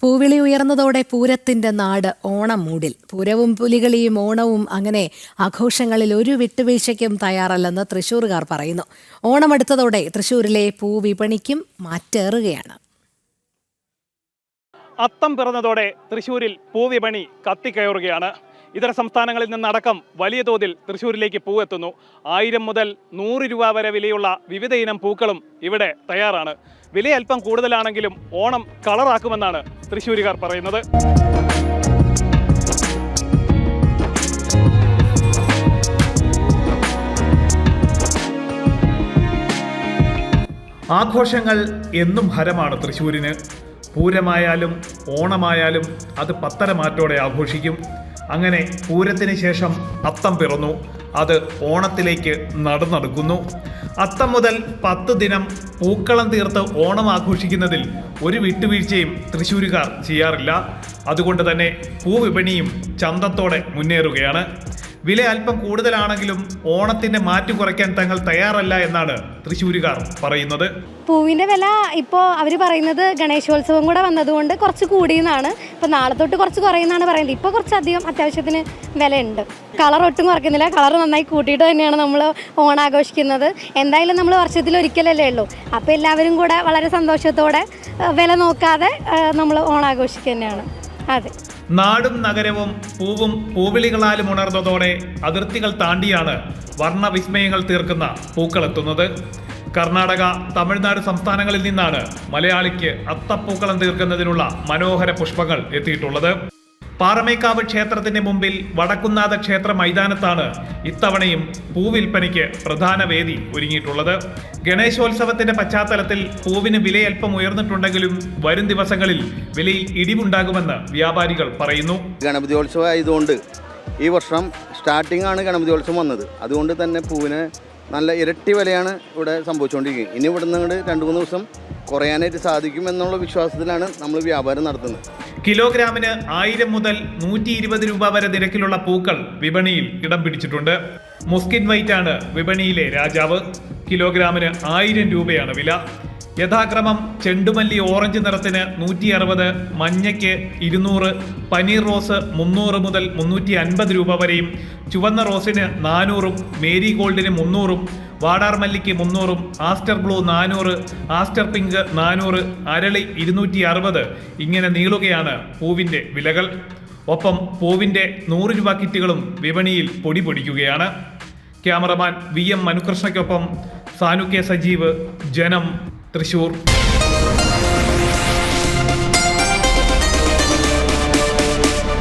പൂവിളി ഉയർന്നതോടെ പൂരത്തിന്റെ നാട് ഓണം മൂടിൽ. പൂരവും പുലികളിയും ഓണവും അങ്ങനെ ആഘോഷങ്ങളിൽ ഒരു വിട്ടുവീഴ്ചയ്ക്കും തയ്യാറല്ലെന്ന് തൃശ്ശൂരുകാർ പറയുന്നു. ഓണമെടുത്തതോടെ തൃശ്ശൂരിലെ പൂവിപണിക്കും മാറ്റേറുകയാണ്. അത്തം പിറന്നതോടെ തൃശ്ശൂരിൽ പൂവിപണി കത്തിക്കയറുകയാണ്. ഇതര സംസ്ഥാനങ്ങളിൽ നിന്നടക്കം വലിയ തോതിൽ തൃശ്ശൂരിലേക്ക് പൂവെത്തുന്നു. 1000 മുതൽ 100 രൂപ വരെ വിലയുള്ള വിവിധ ഇനം പൂക്കളും ഇവിടെ തയ്യാറാണ്. വില അല്പം കൂടുതലാണെങ്കിലും ഓണം കളറാക്കുമെന്നാണ് തൃശ്ശൂരുകാർ പറയുന്നത്. ആഘോഷങ്ങൾ എന്നും ഹരമാണ് തൃശ്ശൂരിന്. പൂരമായാലും ഓണമായാലും അത് പത്തരമാറ്റോടെ ആഘോഷിക്കും. അങ്ങനെ പൂരത്തിന് ശേഷം അത്തം പിറന്നു, അത് ഓണത്തിലേക്ക് നടന്നെടുക്കുന്നു. അത്തം മുതൽ 10 ദിനം പൂക്കളം തീർത്ത് ഓണം ആഘോഷിക്കുന്നതിൽ ഒരു വിട്ടുവീഴ്ചയും തൃശ്ശൂരുകാർ ചെയ്യാറില്ല. അതുകൊണ്ട് തന്നെ പൂവിപണിയും ചന്തത്തോടെ മുന്നേറുകയാണ്. വില അല്പം കൂടുതലാണെങ്കിലും ഓണത്തിന്റെ മാറ്റു കുറയ്ക്കാൻ തങ്ങൾ തയ്യാറല്ല എന്നാണ് തൃശ്ശൂരുകാർ പറയുന്നത്. പൂവിൻ്റെ വില ഇപ്പോൾ അവർ പറയുന്നത് ഗണേശോത്സവം കൂടെ വന്നതുകൊണ്ട് കുറച്ച് കൂടിയെന്നാണ്. ഇപ്പോൾ നാളെ തൊട്ട് കുറച്ച് കുറയുമെന്നാണ് പറയുന്നത്. ഇപ്പോൾ കുറച്ചധികം അത്യാവശ്യത്തിന് വിലയുണ്ട്. കളർ ഒട്ടും കുറയ്ക്കുന്നില്ല, കളർ നന്നായി കൂട്ടിയിട്ട് തന്നെയാണ് നമ്മൾ ഓണാഘോഷിക്കുന്നത്. എന്തായാലും നമ്മൾ വർഷത്തിലൊരിക്കലല്ലേ ഉള്ളൂ. അപ്പോൾ എല്ലാവരും കൂടെ വളരെ സന്തോഷത്തോടെ വില നോക്കാതെ നമ്മൾ ഓണാഘോഷിക്കുക തന്നെയാണ്. അതെ, നാടും നഗരവും പൂവും പൂവിളികളാലും ഉണർന്നതോടെ അതിർത്തികൾ താണ്ടിയാണ് വർണ്ണവിസ്മയങ്ങൾ തീർക്കുന്ന പൂക്കളെത്തുന്നത്. കർണാടക, തമിഴ്നാട് സംസ്ഥാനങ്ങളിൽ നിന്നാണ് മലയാളിക്ക് അത്തപ്പൂക്കളം തീർക്കുന്നതിനുള്ള മനോഹര പുഷ്പങ്ങൾ എത്തിയിട്ടുള്ളത്. പാറമേക്കാവ് ക്ഷേത്രത്തിന്റെ മുമ്പിൽ വടക്കുന്നാഥ ക്ഷേത്ര മൈതാനത്താണ് ഇത്തവണയും പൂവിൽപ്പനയ്ക്ക് പ്രധാന വേദി ഒരുങ്ങിയിട്ടുള്ളത്. ഗണേശോത്സവത്തിന്റെ പശ്ചാത്തലത്തിൽ പൂവിന് വിലയൽപ്പം ഉയർന്നിട്ടുണ്ടെങ്കിലും വരും ദിവസങ്ങളിൽ വിലയിൽ ഇടിവുണ്ടാകുമെന്ന് വ്യാപാരികൾ പറയുന്നു. ഗണപതിയോത്സവം ആയതുകൊണ്ട് ഈ വർഷം സ്റ്റാർട്ടിംഗ് ആണ് ഗണപതിയോത്സവം വന്നത്. അതുകൊണ്ട് തന്നെ പൂവിന് നല്ല ഇരട്ടി വിലയാണ് ഇവിടെ സംഭവിച്ചുകൊണ്ടിരിക്കുന്നത്. ഇനി ഇവിടെ നിന്ന് 2-3 ദിവസം കുറയാനായിട്ട് സാധിക്കും എന്നുള്ള വിശ്വാസത്തിലാണ് നമ്മൾ വ്യാപാരം നടത്തുന്നത്. കിലോഗ്രാമിന് 1000 മുതൽ 120 രൂപ വരെ നിരക്കിലുള്ള പൂക്കൾ വിപണിയിൽ ഇടം പിടിച്ചിട്ടുണ്ട്. മുസ്കിൻ വൈറ്റ് ആണ് വിപണിയിലെ രാജാവ്. കിലോഗ്രാമിന് 1000 രൂപയാണ് വില. യഥാക്രമം ചെണ്ടുമല്ലി ഓറഞ്ച് നിറത്തിന് 160, മഞ്ഞയ്ക്ക് 200, പനീർ റോസ് 300 മുതൽ 350 രൂപ വരെയും, ചുവന്ന റോസിന് 400, മേരി ഗോൾഡിന് 300, വാടാർ മല്ലിക്ക് 300, ആസ്റ്റർ ബ്ലൂ 400, ആസ്റ്റർ പിങ്ക് 400, അരളി 260. ഇങ്ങനെ നീളുകയാണ് പൂവിൻ്റെ വിലകൾ. ഒപ്പം പൂവിൻ്റെ 100 രൂപ കിറ്റുകളും വിപണിയിൽ പൊടി പൊടിക്കുകയാണ്. ക്യാമറമാൻ VM മനുകൃഷ്ണയ്ക്കൊപ്പം സാനു കെ സജീവ്, ജനം, തൃശ്ശൂർ.